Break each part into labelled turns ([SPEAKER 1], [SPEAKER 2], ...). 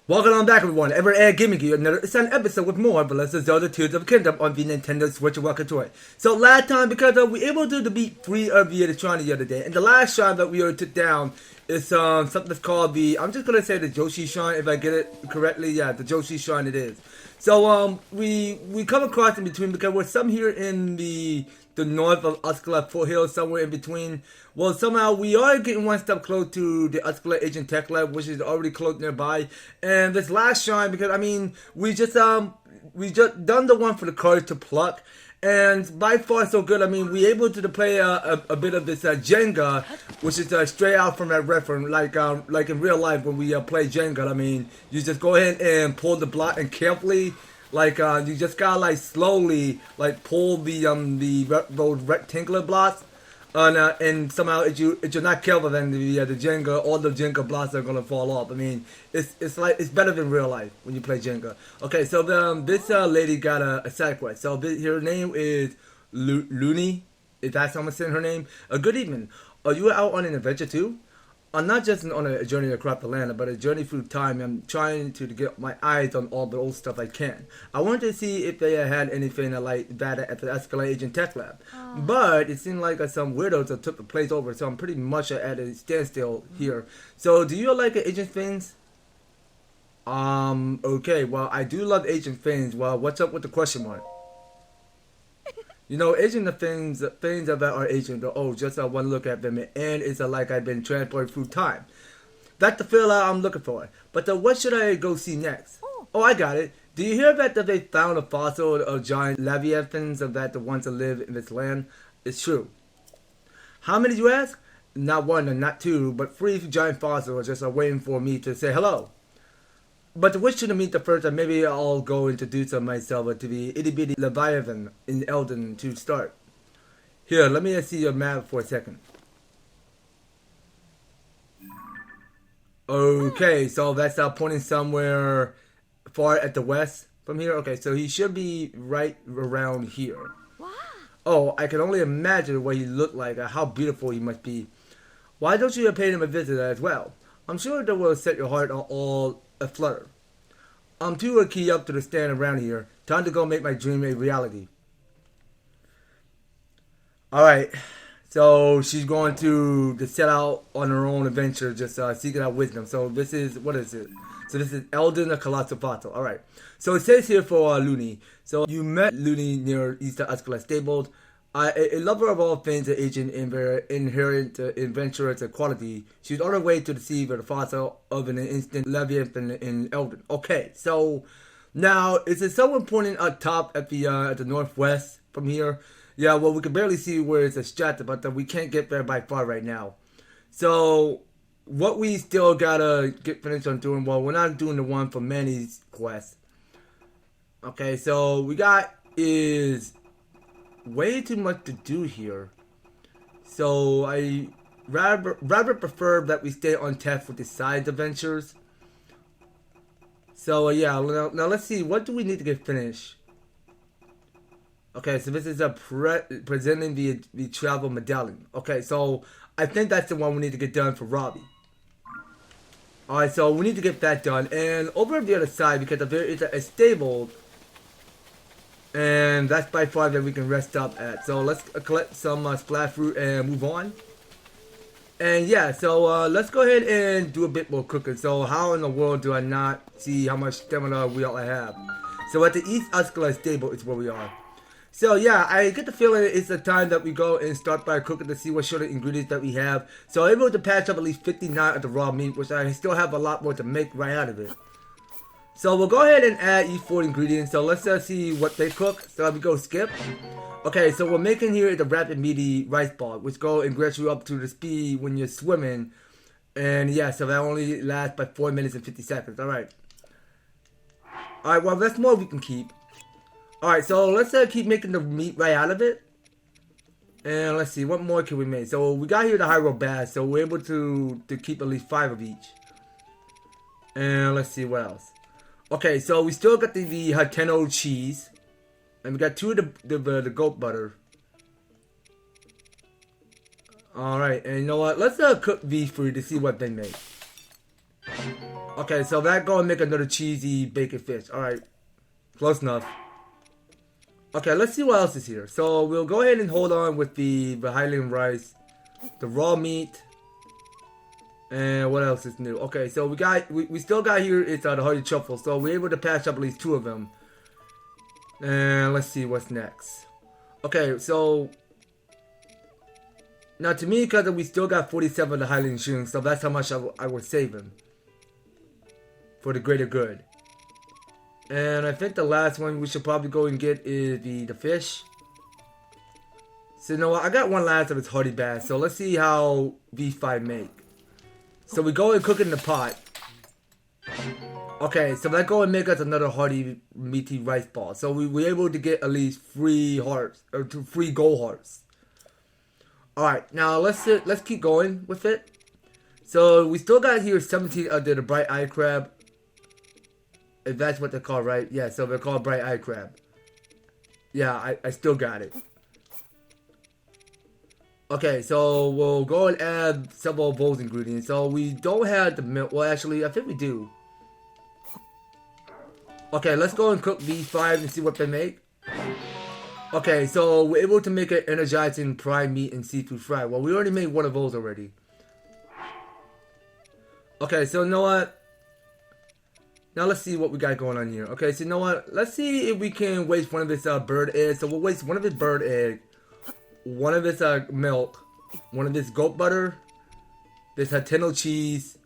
[SPEAKER 1] Welcome on back, everyone. Giving you another exciting episode with more of Legend of Zelda Tears of the Kingdom on the Nintendo Switch. Welcome to it. So last time, because we were able to beat 3 of the shrine the other day, and the last shrine that we took down is something that's called the, I'm just gonna say the Joshi Shrine if I get it correctly. Yeah, the Joshi Shrine it is. So we come across in between because we're some here in the north of Akkala Foothill, somewhere in between. Well, somehow we are getting one step close to the Akkala Agent Tech Lab, which is already close nearby. And this last shrine, because I mean, we just done the one for the cards to pluck, and by far so good. I mean, we able to play a bit of this Jenga, which is straight out from that reference, like in real life when we play Jenga. I mean, you just go ahead and pull the block and carefully. You just gotta slowly pull those rectangular blocks, and somehow if you're not careful, then the Jenga, all the Jenga blocks are gonna fall off. I mean, it's better than real life when you play Jenga. Okay, so this lady got a side quest. So her name is Looney. If that's how I'm saying her name. Good evening. Are you out on an adventure too? I'm not just on a journey across the land, but a journey through time. I'm trying to get my eyes on all the old stuff I can. I wanted to see if they had anything like that at the Akkala Agent Tech Lab. Oh. But it seemed like some weirdos that took the place over, so I'm pretty much at a standstill here. So, do you like Agent things? Okay, well, I do love Agent things. Well, what's up with the question mark? You know, agent of things that are agent, just one look at them, and it's like I've been transported through time. That's the feel I'm looking for. But what should I go see next? Oh, I got it. Do you hear that they found a fossil of giant leviathans that the ones that live in this land? It's true. How many, you ask? Not one and not two, but 3 giant fossils just waiting for me to say hello. But to wish you to meet the first, and maybe I'll go introduce myself to the itty bitty Leviathan in Elden to start. Here, let me see your map for a second. Okay, so that's pointing somewhere far at the west from here. Okay, so he should be right around here. Wow. Oh, I can only imagine what he looked like, how beautiful he must be. Why don't you pay him a visit as well? I'm sure that will set your heart all a flutter. I'm too key up to the stand around here. Time to go make my dream a reality. Alright, so she's going to set out on her own adventure, just seeking out wisdom. So this is, what is it? So this is East Akkala Stable. Alright, so it says here for Looney. So you met Looney near East Akkala Stable. A lover of all things, an agent inherent adventurous quality. She's on her way to deceive the fossil of an instant Leviathan in Elden. Okay, so now is it someone pointing up top at the northwest from here? Yeah, well we can barely see where it's distracted, but we can't get there by far right now. So what we still gotta get finished on doing, well, we're not doing the one for Manny's quest. Okay, so we got is way too much to do here, so I rather prefer that we stay on task with the side adventures. So yeah, now let's see, what do we need to get finished? Okay, so this is presenting the travel medallion. Okay, so I think that's the one we need to get done for Robbie. Alright, so we need to get that done, and over on the other side, because there is a stable, and that's by far that we can rest up at. So let's collect some splash fruit and move on. And yeah, so let's go ahead and do a bit more cooking. So how in the world do I not see how much stamina we all have? So at the East Akkala Stable is where we are. So yeah, I get the feeling it's the time that we go and start by cooking to see what sort of ingredients that we have. So I'm able to patch up at least 59 of the raw meat, which I still have a lot more to make right out of it. So we'll go ahead and add each 4 ingredients. So let's see what they cook. So we go skip. Okay, so we're making here the rapid meaty rice ball, which go and grants you up to the speed when you're swimming. And yeah, so that only lasts by 4 minutes and 50 seconds. Alright. Alright, well that's more we can keep. Alright, so let's keep making the meat right out of it. And let's see, what more can we make? So we got here the Hyrule Bass, so we're able to keep at least 5 of each. And let's see what else. Okay, so we still got the Hateno cheese. And we got 2 of the goat butter. Alright, and you know what? Let's cook these for you to see what they make. Okay, so that go and make another cheesy bacon fish. Alright. Close enough. Okay, let's see what else is here. So we'll go ahead and hold on with the Highland rice, the raw meat, and what else is new? Okay, so we still got here. It's the hearty truffle. So we're able to patch up at least 2 of them. And let's see what's next. Okay, so now to me, because we still got 47 of the Highland shoes, so that's how much I was saving for the greater good. And I think the last one we should probably go and get is the fish. So you know what? I got one last of its hearty bass. So let's see how V5 make. So we go and cook it in the pot. Okay, so let's go and make us another hearty meaty rice ball. So we were able to get at least 3 hearts or 3 gold hearts. All right, now let's keep going with it. So we still got here 17 of the bright eye crab. If that's what they're called, right? Yeah, so they're called bright eye crab. Yeah, I still got it. Okay, so we'll go and add several of those ingredients. So we don't have the milk. Well, actually, I think we do. Okay, let's go and cook these 5 and see what they make. Okay, so we're able to make an energizing prime meat and seafood fry. Well, we already made one of those already. Okay, so you know what? Now let's see what we got going on here. Okay, so you know what? Let's see if we can waste one of this bird eggs. So we'll waste one of his bird egg, one of this milk, one of this goat butter, this Hateno cheese,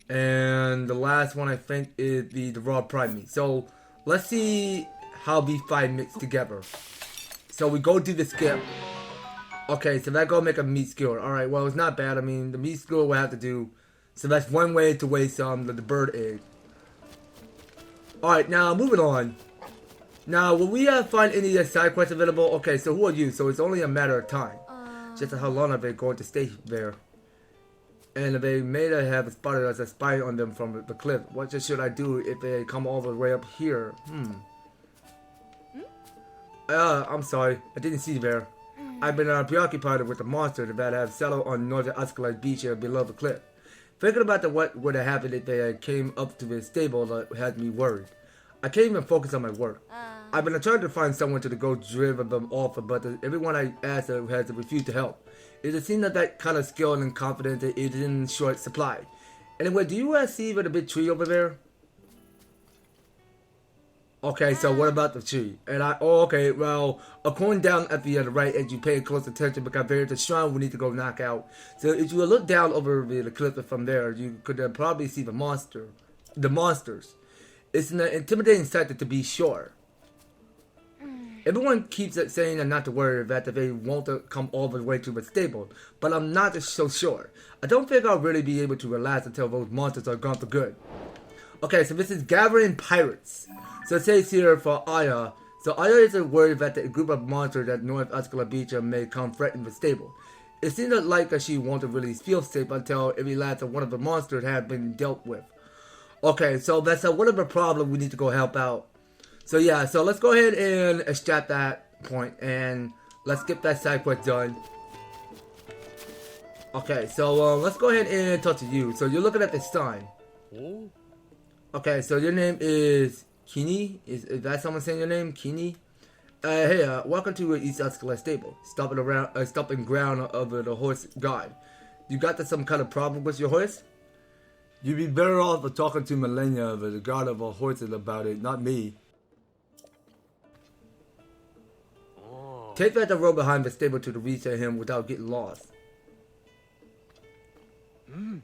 [SPEAKER 1] and the last one I think is the raw prime meat. So let's see how these 5 mix together. So we go do the skip. Okay, so that go make a meat skewer. Alright, well it's not bad. I mean, the meat skewer will have to do. So that's one way to waste the bird egg. Alright, now moving on. Now, will we find any side quests available? Okay, so who are you? So it's only a matter of time. Just how long are they going to stay there? And they may have spotted us a spy on them from the cliff. What should I do if they come all the way up here? I'm sorry, I didn't see there. I've been preoccupied with the monsters that have settled on North Akkala Beach below the cliff. Thinking about what would have happened if they came up to the stable had me worried. I can't even focus on my work. I've been trying to find someone to go drive them off, but everyone I asked has refused to help. It seems that kind of skill and confidence is in short supply. Anyway, do you see the big tree over there? Okay, so what about the tree? And okay, well, according down at the right edge, you pay close attention because there's a shrine we need to go knock out. So if you look down over the cliff from there, you could probably see the monsters. It's an intimidating sight to be sure. Everyone keeps saying not to worry that they won't come all the way to the stable, but I'm not so sure. I don't think I'll really be able to relax until those monsters are gone for good. Okay, so this is gathering pirates. So it says here for Aya. So Aya is worried that the group of monsters at North Akkala Beach may come threaten the stable. It seems like she won't really feel safe until every last one of the monsters have been dealt with. Okay, so that's whatever problem we need to go help out. So yeah, so let's go ahead and extract that point and let's get that side quest done. Okay, so let's go ahead and talk to you. So you're looking at the sign. Okay, so your name is Kini. Is that someone saying your name? Kini? Hey, welcome to East Akkala Stable. Stopping ground of the horse guard. You got some kind of problem with your horse? You'd be better off talking to Millennia, the god of horses, about it, not me. Take that the road behind the stable to reach him without getting lost.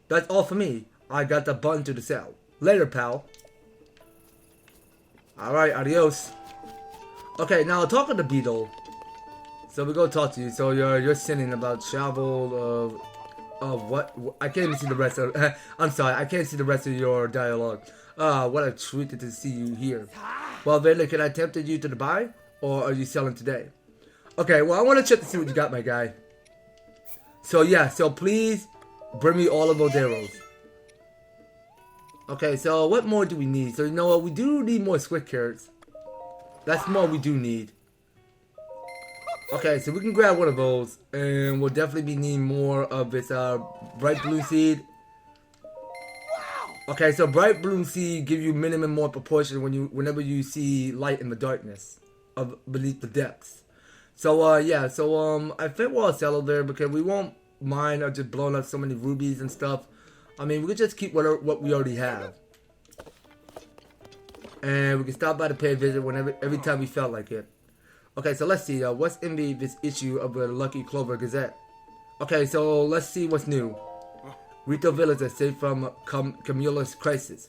[SPEAKER 1] That's all for me. I got the button to the cell. Later, pal. Alright, adios. Okay, now talking to Beetle. So we're gonna talk to you. So you're singing about travel of what? I can't even see the rest of I'm sorry, I can't see the rest of your dialogue. What a treat to see you here. Well then, can I tempt you to the buy? Or are you selling today? Okay, well I wanna check to see what you got, my guy. So yeah, so please bring me all of those arrows. Okay, so what more do we need? So you know what, we do need more squid carrots. That's more we do need. Okay, so we can grab one of those, and we'll definitely be needing more of this bright blue seed. Okay, so bright blue sea give you minimum more proportion whenever you see light in the darkness of beneath the depths. So yeah, so I think we'll settle there because we won't mind just blowing up so many rubies and stuff. I mean, we could just keep what we already have, and we can stop by to pay a visit every time we felt like it. Okay, so let's see. What's in this issue of the Lucky Clover Gazette? Okay, so let's see what's new. Rito Village is safe from Camula's crisis.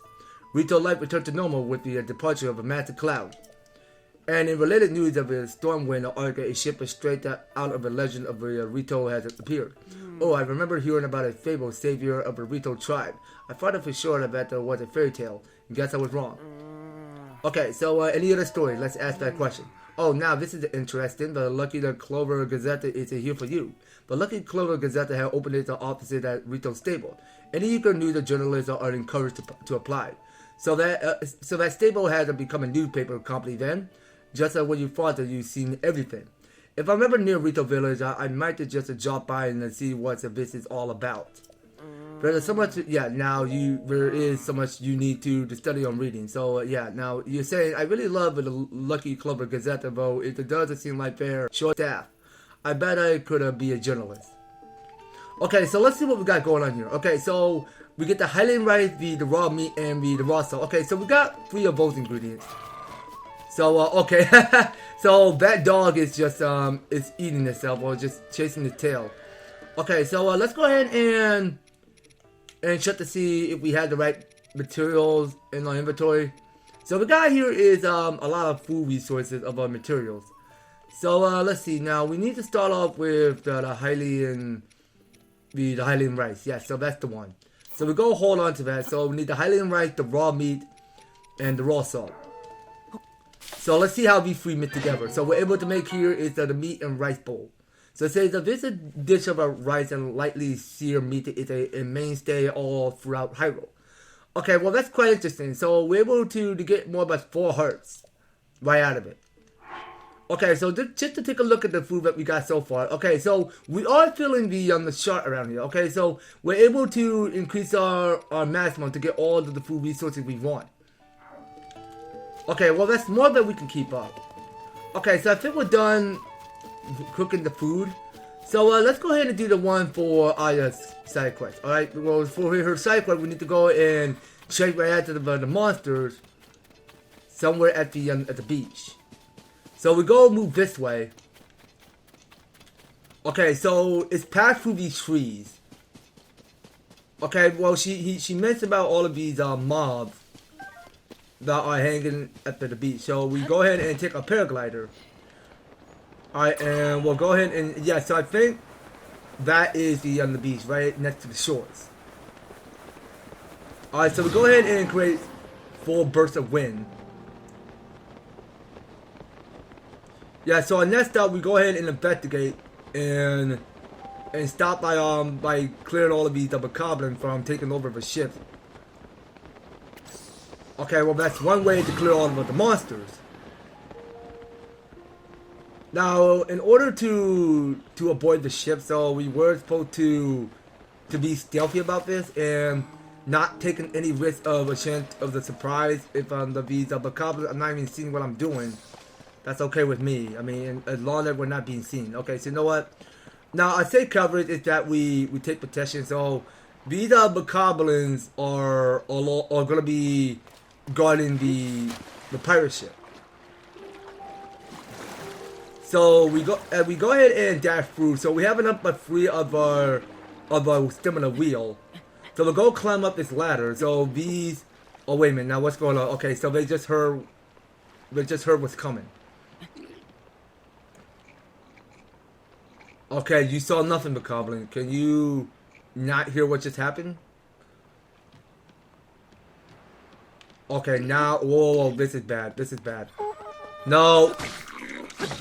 [SPEAKER 1] Rito life returned to normal with the departure of a massive cloud. And in related news of a Stormwind arc, a ship is straight out of the legend of Rito has appeared. Oh, I remember hearing about a fabled savior of the Rito tribe. I thought it for sure that was a fairy tale. Guess I was wrong. Okay, so any other story? Let's ask that question. Oh, now this is interesting. The Lucky Clover Gazette is here for you. The Lucky Clover Gazette has opened its offices at Rito Stable. Any eager news journalists are encouraged to apply. So that stable has become a newspaper company then. Just like when you thought that you've seen everything. If I'm ever near Rito Village, I might just drop by and see what this is all about. There's so much, yeah, now there is so much you need to study on reading. So, yeah, now you're saying, I really love the Lucky Clover Gazette, though it doesn't seem like they're short staff. I bet I could be a journalist. Okay, so let's see what we got going on here. Okay, so we get the Highland rice, the raw meat, and the raw salt. Okay, so we got 3 of those ingredients. So, okay, so that dog is just, is eating itself or just chasing its tail. Okay, so let's go ahead and check to see if we have the right materials in our inventory. So we got here is a lot of food resources of our materials. So let's see. Now we need to start off with the Highland, the Highland rice. Yeah, so that's the one. So we go hold on to that. So we need the Highland rice, the raw meat, and the raw salt. So let's see how these 3 mix together. So we're able to make here is the meat and rice bowl. So it says that this dish of rice and lightly seared meat is a mainstay all throughout Hyrule. Okay, well that's quite interesting. So we're able to get more about 4 hearts right out of it. Okay, so just to take a look at the food that we got so far. Okay, so we are filling the chart around here. Okay, so we're able to increase our maximum to get all of the food resources we want. Okay, well that's more than we can keep up. Okay, so I think we're done cooking the food. So let's go ahead and do the one for Aya's side quest. Alright, well for her side quest we need to go and check right after the monsters somewhere at the beach. So we go move this way. Okay, so it's passed through these trees. Okay, well she mentioned about all of these mobs that are hanging at the beach. So we go ahead and take a paraglider. Alright, and we'll go ahead and, yeah, so I think that is the beach right next to the shores. Alright, so we go ahead and create 4 bursts of wind. Yeah, so our next stop we go ahead and investigate and stop by clearing all of these bokoblins from taking over the ship. Okay, well that's one way to clear all of the monsters. Now, in order to avoid the ship, so we were supposed to be stealthy about this and not taking any risk of a chance of the surprise if these bokoblins are not even seeing what I'm doing. That's okay with me. I mean, as long as we're not being seen. Okay, so you know what? Now, our safe coverage is that we take protection. So these bokoblins are going to be guarding the pirate ship. So we go ahead and dash through. So we have enough but 3 of our stamina wheel. So we'll go climb up this ladder. So these, oh wait a minute, now what's going on? Okay, so they just heard what's coming. Okay, you saw nothing, bokoblin. Can you not hear what just happened? Okay, now, whoa, this is bad. This is bad. No,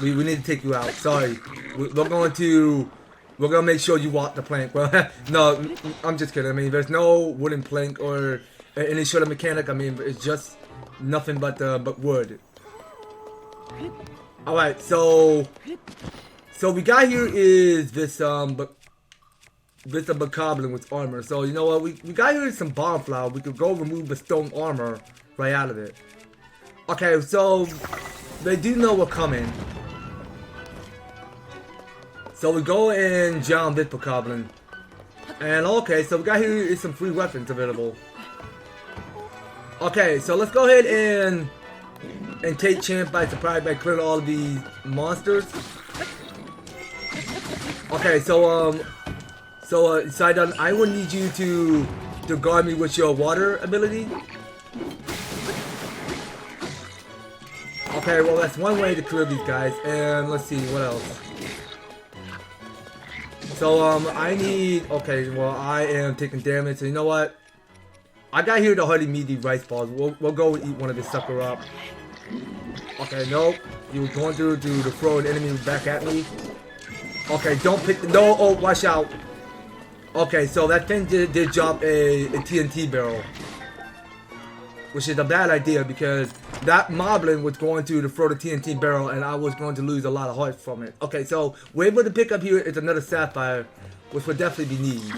[SPEAKER 1] we need to take you out. Sorry, we're gonna make sure you walk the plank. Well, no, I'm just kidding. I mean, there's no wooden plank or any sort of mechanic. I mean, it's just nothing but wood. All right, so we got here is this Vista Bokoblin with armor. So you know what? We got here some bomb flower. We could go remove the stone armor right out of it. Okay, so they do know we're coming. So we go and jump Vista Bokoblin. And okay, so we got here is some free weapons available. Okay, so let's go ahead and take champ by surprise by clearing all of these monsters. Okay, so Sidon, I will need you to guard me with your water ability. Okay, well that's one way to clear these guys, and let's see what else. So I need. Okay, well I am taking damage. So you know what? I got here the Hardy Meaty rice balls. We'll go and eat one of this sucker up. Okay, nope. You were going through to throw an enemy back at me. Okay, don't pick the. No, oh, watch out. Okay, so that thing did drop a TNT barrel. Which is a bad idea because that moblin was going to throw the TNT barrel and I was going to lose a lot of hearts from it. Okay, so we're able to pick up here is another sapphire, which would definitely be needed.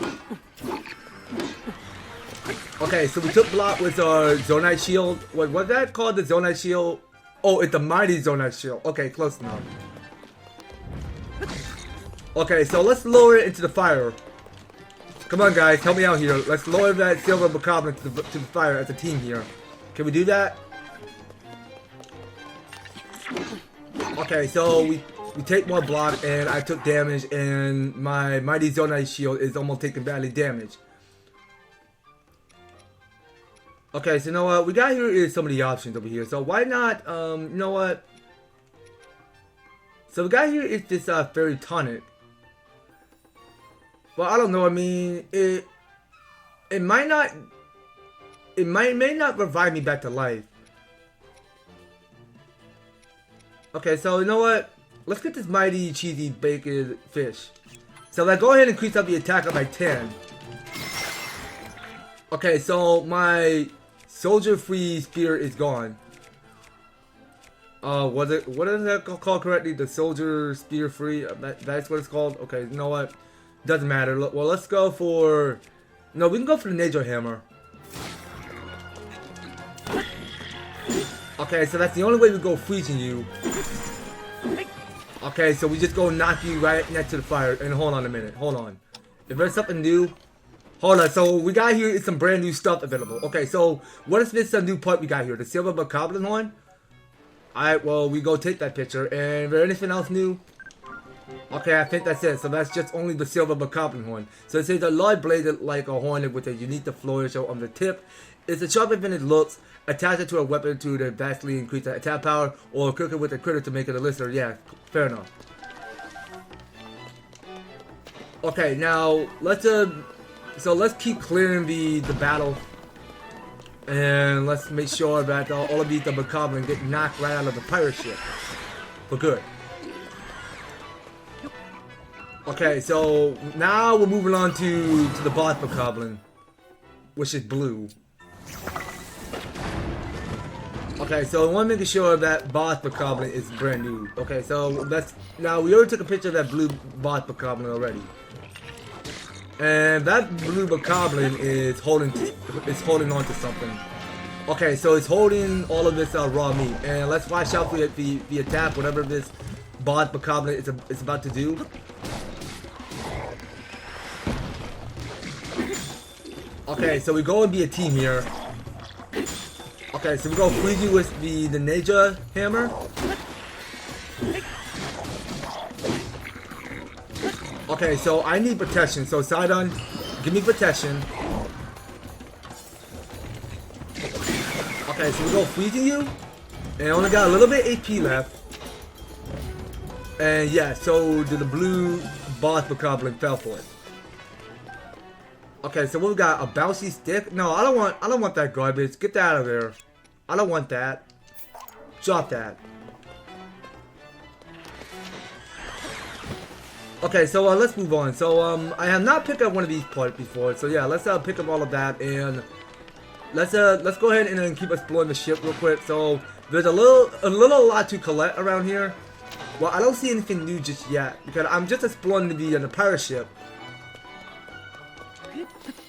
[SPEAKER 1] Okay, so we took block with our Zonite shield. What was that called? The Zonite shield? Oh, it's the mighty Zonite shield. Okay, close enough. Okay, so let's lower it into the fire. Come on, guys, help me out here. Let's lower that silver bokoblin to the fire as a team here. Can we do that? Okay, so we take one block and I took damage and my mighty Zonite shield is almost taking badly damage. Okay, so you know what? We got here is some of the options over here. So why not, you know what? So we got here is this fairy tonic. Well, I don't know. I mean, it might not. It may not revive me back to life. Okay, so you know what? Let's get this mighty cheesy baked fish. So let's go ahead and increase up the attack by 10. Okay, so my soldier free spear is gone. What is that called correctly? The soldier spear free. That's what it's called. Okay, you know what? Doesn't matter. Well, let's go for. No, we can go for the Nature Hammer. Okay, so that's the only way we go freezing you. Okay, so we just go knock you right next to the fire. And hold on a minute. Hold on. If there's something new. Hold on. So we got here is some brand new stuff available. Okay, so what is this new part we got here? The silver bokoblin horn? Alright, well, we go take that picture. And is there anything else new? Okay, I think that's it. So that's just only the silver bokoblin horn. So it says a large blade like a hornet with a unique flourish on the tip. It's a sharper than it looks. Attach it to a weapon to vastly increase the attack power, or cook it with a critter to make it a listener. Yeah, fair enough. Okay, now let's keep clearing the battle, and let's make sure that all of these bokoblin get knocked right out of the pirate ship for good. Okay, so now we're moving on to the boss bokoblin, which is blue. Okay, so I want to make sure that boss bokoblin is brand new. Okay, so now we already took a picture of that blue boss bokoblin already, and that blue bokoblin is holding on to something. Okay, so it's holding all of this raw meat, and let's watch out for the attack, whatever this boss bokoblin is about to do. Okay, so we go and be a team here. Okay, so we go freeze you with the Nature Hammer. Okay, so I need protection. So Sidon, give me protection. Okay, so we go freezing you. And I only got a little bit AP left. And yeah, so the blue boss bokoblin fell for it. Okay, so what we got? A bouncy stick? No, I don't want that garbage. Get that out of there. I don't want that. Drop that. Okay, so let's move on. So I have not picked up one of these parts before. So yeah, let's pick up all of that and let's go ahead and keep exploring the ship real quick. So there's a lot to collect around here. Well, I don't see anything new just yet because I'm just exploring the pirate ship.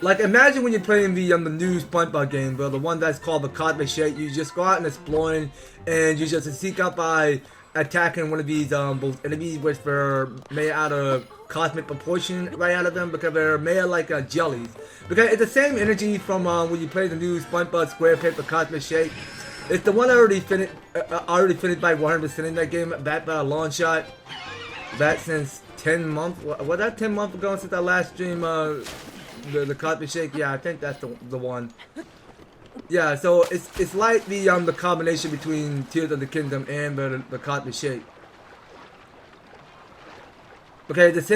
[SPEAKER 1] Like, imagine when you're playing the new SpongeBob game, bro, the one that's called the Cosmic Shake. You just go out and exploring, and you just seek out by attacking one of these both enemies, which are made out of cosmic proportion right out of them, because they're made like jellies. Because it's the same energy from when you play the new SpongeBob Square Paper Cosmic Shake. It's the one I already finished. By 100% in that game. That by a long shot. That since 10 months. Was that 10 months ago since I last streamed the Cosmic Shake? Yeah, I think that's the one. Yeah, so it's like the combination between Tears of the Kingdom and the Cosmic Shake. Okay, it's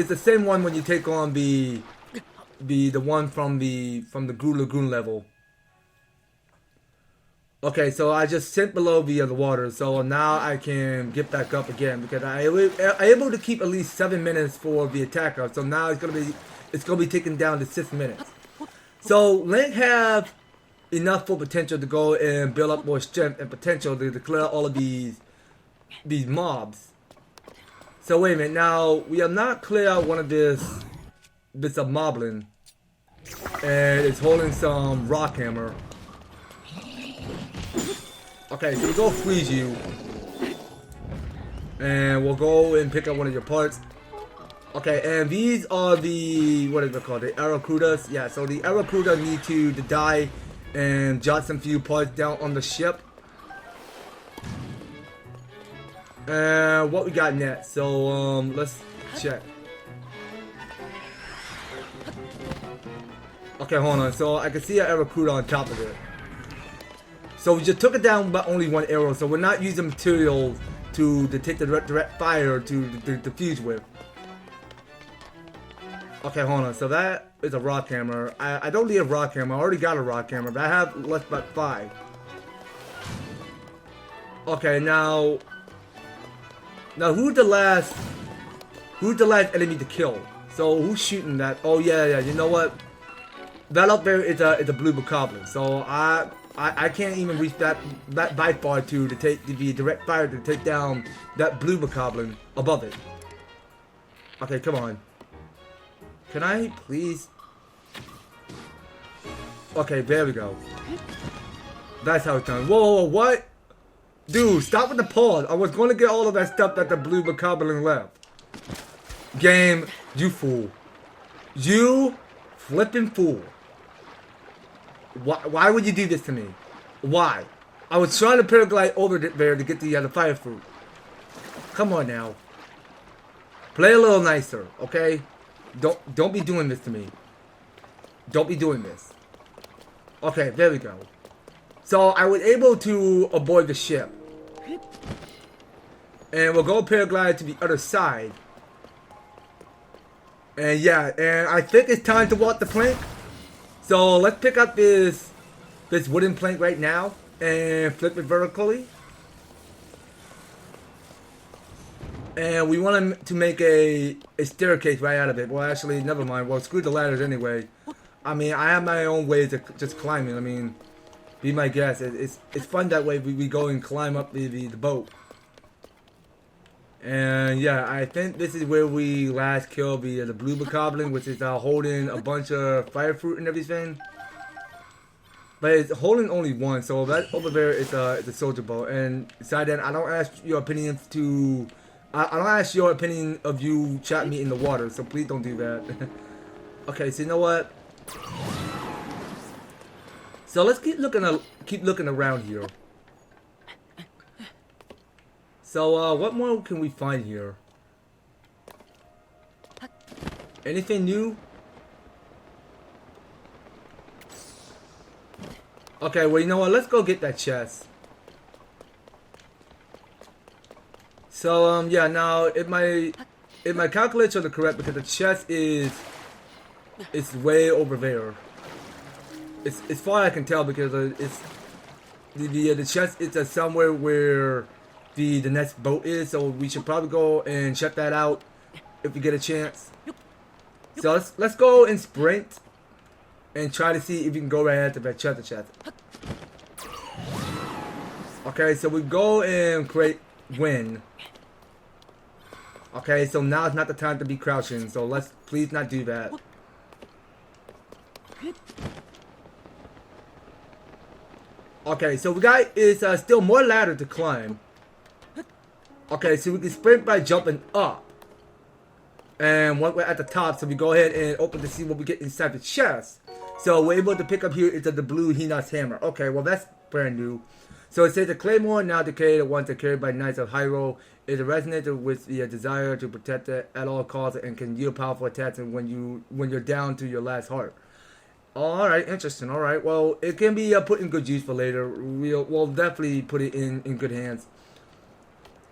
[SPEAKER 1] the same one when you take on the one from the Goo Lagoon level. Okay, so I just sent below the water, so now I can get back up again because I'm able to keep at least 7 minutes for the attacker. So now it's gonna be taken down to 6 minutes. So Link have enough full potential to go and build up more strength and potential to clear all of these mobs. So wait a minute, now we have not cleared out one of this moblin, and it's holding some rock hammer. Okay, so we'll go freeze you, and we'll go and pick up one of your parts. Okay, and these are the, what is it called, the Arrokudas? Yeah, so the Arrokuda need to die and jot some few parts down on the ship. And what we got next? So let's check. Okay, hold on. So I can see an Arrokuda on top of it. So we just took it down by only one arrow. So we're not using materials to take the direct fire to defuse with. Okay, hold on. So that is a rock hammer. I don't need a rock hammer. I already got a rock hammer, but I have less but 5. Okay, now who's the last enemy to kill? So who's shooting that? Oh yeah, you know what? That up there is a blue bokoblin. So I can't even reach that by far to take the direct fire to take down that blue bokoblin above it. Okay, come on. Can I please? Okay, there we go. That's how it's done. Whoa, what? Dude, stop with the pause. I was going to get all of that stuff that the blue bokoblin left. Game, you fool. You flipping fool. Why would you do this to me? Why? I was trying to paraglide over there to get the fire fruit. Come on now. Play a little nicer, okay? Don't be doing this to me. Don't be doing this. Okay, there we go. So I was able to avoid the ship. And we'll go paraglide to the other side. And yeah, and I think it's time to walk the plank. So let's pick up this wooden plank right now and flip it vertically. And we want to make a staircase right out of it. Well, actually, never mind. Well, screw the ladders anyway. I mean, I have my own ways of just climbing. I mean, be my guest. It's fun that way. We go and climb up the boat. And yeah, I think this is where we last killed the blue bokoblin, which is holding a bunch of fire fruit and everything. But it's holding only one, so that over there is a soldier boat. And besides that, I don't ask your opinions to. I don't ask your opinion of you chatting me in the water, so please don't do that. Okay, so you know what? So let's keep looking around here. So what more can we find here? Anything new? Okay, well you know what? Let's go get that chest. So yeah, now if my calculations are correct, because the chest is way over there. It's far I can tell because it's the chest is somewhere where the next boat is, so we should probably go and check that out if we get a chance. So let's go and sprint and try to see if we can go right ahead to that chest. Okay, so we go and create win. Okay, so now it's not the time to be crouching, so let's please not do that. Okay, so we got is still more ladder to climb. Okay, so we can sprint by jumping up. And once we're at the top, so we go ahead and open to see what we get inside the chest. So we're able to pick up here is the blue Hina's hammer. Okay, well that's brand new. So it says the claymore now decayed, the ones that carried by knights of Hyrule is resonated with the desire to protect it at all costs and can yield powerful attacks when you're down to your last heart. All right, interesting. All right, well it can be put in good use for later. We'll definitely put it in good hands.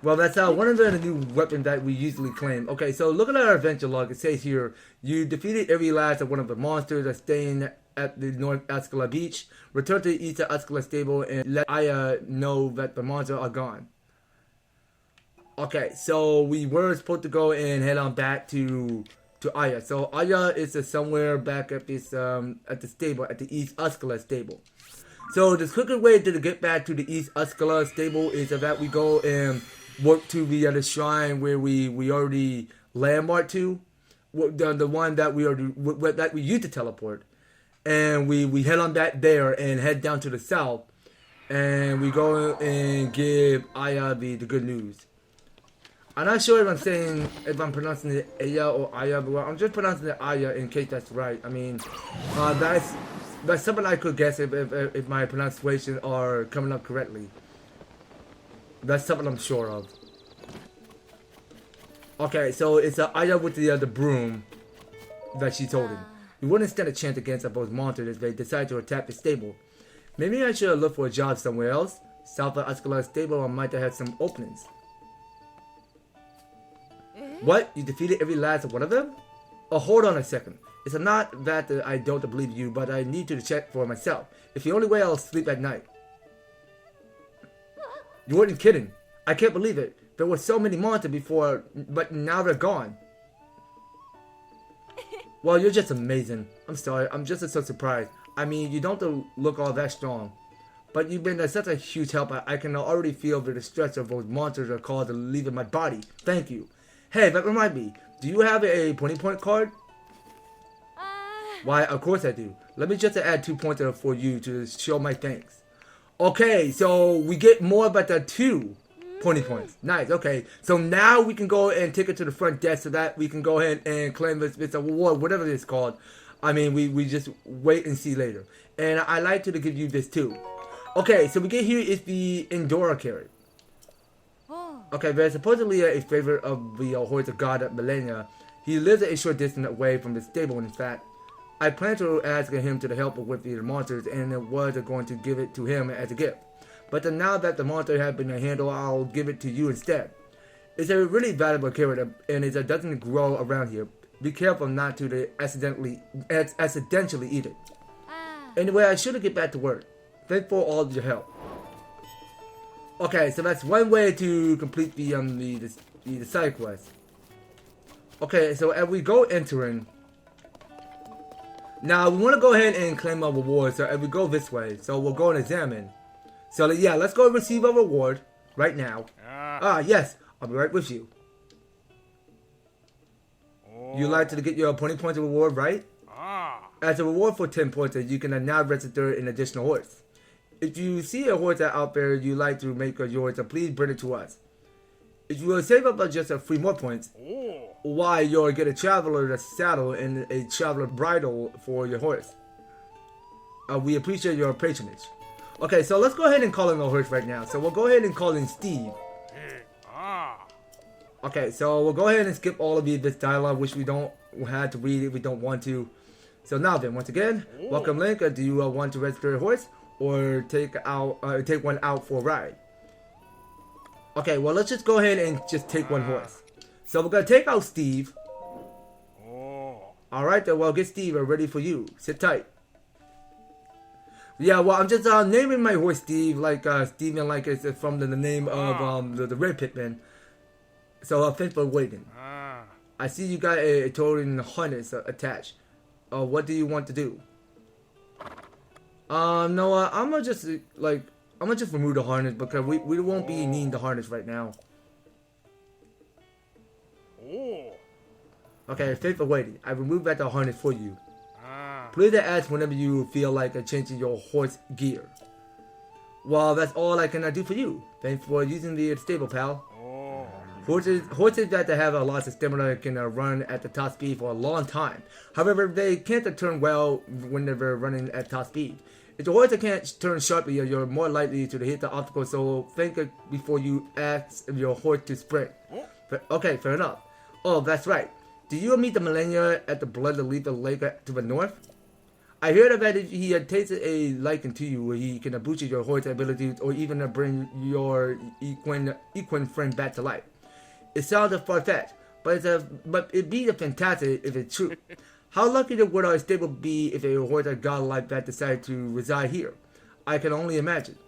[SPEAKER 1] Well, that's one of the new weapons that we usually claim. Okay, so look at our adventure log. It says here, you defeated every last of one of the monsters that's staying at the North Akkala Beach. Return to the East Akkala Stable and let Aya know that the monsters are gone. Okay, so we were supposed to go and head on back to Aya. So Aya is somewhere back at this at the stable, at the East Akkala Stable. So the quicker way to get back to the East Akkala Stable is that we go and work to the shrine where we already landmarked to, the one that we used to teleport, and we head on back there and head down to the south, and we go and give Aya the good news. I'm not sure if I'm pronouncing it Aya or Aya, but I'm just pronouncing it Aya in case that's right. I mean, that's something I could guess if my pronunciations are coming up correctly. That's something I'm sure of. Okay, so it's Aya with the broom that she's holding. We wouldn't stand a chance against those monsters if they decide to attack the stable. Maybe I should look for a job somewhere else. South of Akkala Stable, I might have some openings. What? You defeated every last one of them? Oh, hold on a second. It's not that I don't believe you, but I need to check for myself. It's the only way I'll sleep at night. You weren't kidding. I can't believe it. There were so many monsters before, but now they're gone. Well, you're just amazing. I'm sorry. I'm just so surprised. I mean, you don't look all that strong. But you've been such a huge help. I can already feel the distress of those monsters are causing leaving my body. Thank you. Hey, that reminds me. Do you have a 20-point card? Why, of course I do. Let me just add 2 points for you to show my thanks. Okay, so we get more about the 2 points. Nice, okay. So now we can go and take it to the front desk so that we can go ahead and claim this award, whatever it's called. I mean, we just wait and see later. And I like to give you this too. Okay, so we get here is the Endora carrot. Okay, there's supposedly a favorite of the horse of God at Millennia. He lives a short distance away from the stable, in fact. I plan to ask him to help with the monsters and was going to give it to him as a gift. But now that the monster has been handled, I'll give it to you instead. It's a really valuable carrot and it doesn't grow around here. Be careful not to accidentally eat it. Anyway, I should get back to work. Thanks for all of your help. Okay, so that's one way to complete the side quest. Okay, so as we go entering, now we want to go ahead and claim our reward. So as we go this way, so we'll go and examine. So yeah, let's go and receive our reward right now. Yes, I'll be right with you. You like to get your 20 points of reward, right? As a reward for 10 points, you can now register an additional horse. If you see a horse out there you like to make yours, please bring it to us. If you will save up just 3 more points, why you'll get a traveler saddle and a traveler bridle for your horse. We appreciate your patronage. Okay, so let's go ahead and call in the horse right now. So we'll go ahead and call in Steve. Okay, so we'll go ahead and skip all of this dialogue, which we don't have to read if we don't want to. So now then, once again, welcome Link. Do you want to register a horse or take one out for a ride? Okay, well let's just go ahead and just take one horse. So we're gonna take out Steve. All right, then. Well, get Steve ready for you. Sit tight. Yeah, well, I'm just naming my horse Steve, like Steven, like it's from the name of the Red Pitman. So thanks for waiting. I see you got a towing harness attached. What do you want to do? No, I'm gonna just remove the harness because we won't be needing the harness right now. Okay, thanks for waiting. I removed that the harness for you. Please ask whenever you feel like changing your horse gear. Well, that's all I can do for you. Thanks for using the stable, pal. Horses that have a lot of stamina can run at the top speed for a long time. However, they can't turn well when they're running at top speed. If the horse can't turn sharply, you're more likely to hit the obstacle, so think before you ask your horse to sprint. Okay, fair enough. Oh, that's right. Did you meet the millennia at the Blood of Lethal Lake to the north? I heard that if he had tasted a liking to you, he can boost your horse abilities or even bring your equine friend back to life. It sounds far-fetched, but it'd be fantastic if it's true. How lucky would our stable be if a horse god like that decided to reside here? I can only imagine.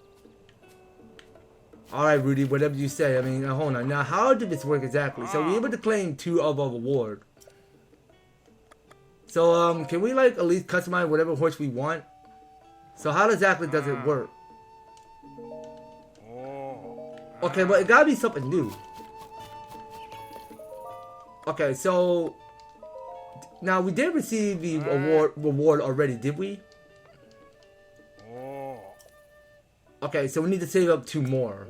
[SPEAKER 1] Alright, Rudy, whatever you say. I mean, hold on. Now, how did this work exactly? So, we're able to claim 2 of our reward. So, can we, like, at least customize whatever horse we want? So, how exactly does it work? Okay, but it gotta be something new. Okay, so... Now, we did receive the reward already, did we? Okay, so we need to save up 2 more.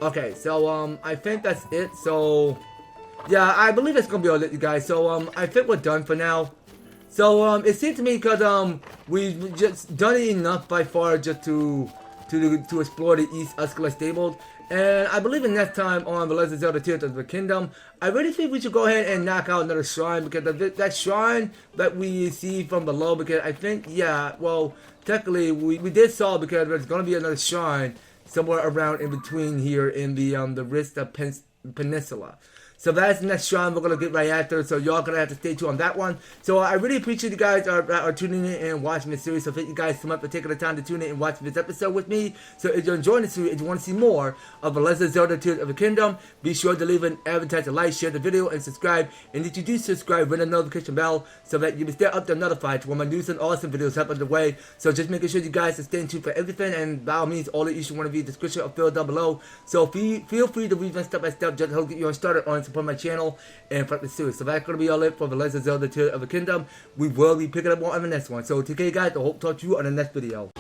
[SPEAKER 1] Okay, so, I think that's it. So, yeah, I believe it's gonna be all it, you guys. So, I think we're done for now. So, it seems to me because, we've just done it enough by far just to explore the East Akkala Stable. And I believe in next time on the Legend of Zelda Tears of the Kingdom, I really think we should go ahead and knock out another shrine, because that shrine that we see from below, because I think, yeah, well, technically we did solve, because there's going to be another shrine somewhere around in between here in the Rista Peninsula. So that's the next shrine we're going to get right after, so y'all going to have to stay tuned on that one. So I really appreciate you guys are tuning in and watching this series. So thank you guys so much for taking the time to tune in and watch this episode with me. So if you're enjoying the series, if you want to see more of The Legend of Zelda Tears of the Kingdom, be sure to leave an advertisement, like, share the video, and subscribe. And if you do subscribe, ring the notification bell so that you will stay up to notified when my news and awesome videos happen the way. So just making sure you guys are staying tuned for everything, and by all means, all the issues want to be in the description or filled down below. So feel free to read them step by step just to help get you started on support my channel and for the series. So that's going to be all it for The Legend of Zelda Tears of the Kingdom. We will be picking up more on the next one. So take care, guys. I hope to talk to you on the next video.